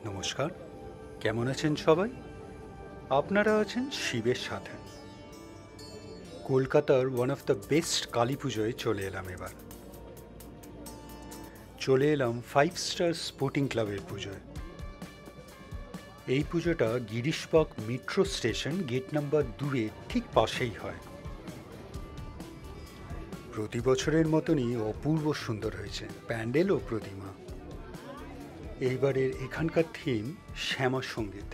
নমস্কার, কেমন আছেন সবাই? আপনারা আছেন শিবের সাথে। কলকাতার one of the best Kali পুজোয় চলে এলাম এবার। চলে এলাম 5 স্টার স্পোর্টিং ক্লাবের পুজোয়। এই পুজোটা গিরিশবাগ মেট্রো স্টেশন গেট নাম্বার 2-এর ঠিক পাশেই হয়। প্রতি বছরের মতনই অপূর্ব সুন্দর হয়েছে প্যান্ডেল ও প্রতিমা। এইবারের এখানকার থিম শ্যামা সঙ্গীত,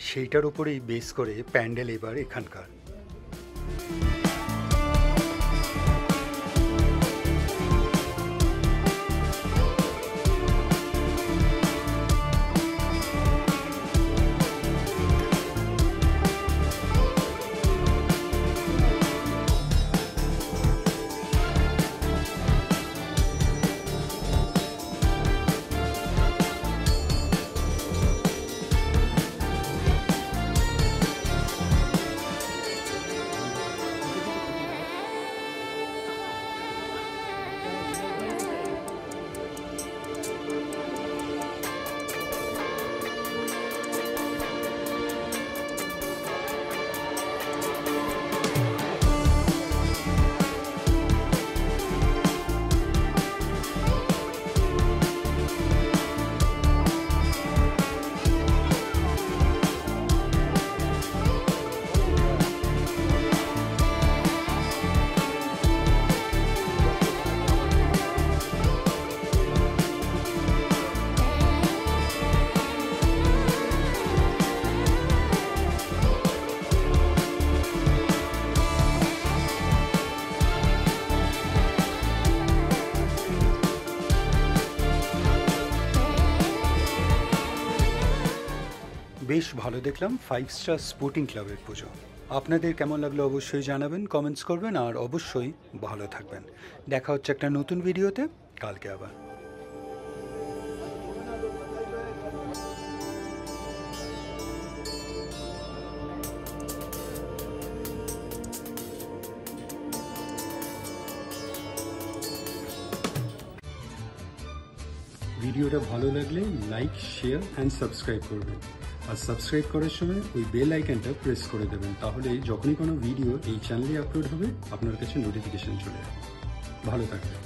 সেইটার ওপরেই বেস করে প্যান্ডেল এবার এখানকার। বেশ ভালো দেখলাম 5 স্টার স্পোর্টিং ক্লাবের পুজো। আপনাদের কেমন লাগলো অবশ্যই জানাবেন, কমেন্টস করবেন, আর অবশ্যই ভালো থাকবেন। দেখা হচ্ছে একটা নতুন ভিডিওতে কালকে আবার। ভিডিওটা ভালো লাগলে লাইক, শেয়ার অ্যান্ড সাবস্ক্রাইব করবেন। আর সাবস্ক্রাইব করার সময় ওই বেল আইকনটা প্রেস করে দেবেন, তাহলে যখনই কোনো ভিডিও এই চ্যানেলে আপলোড হবে আপনার কাছে নোটিফিকেশন চলে যাবে। ভালো থাকবেন।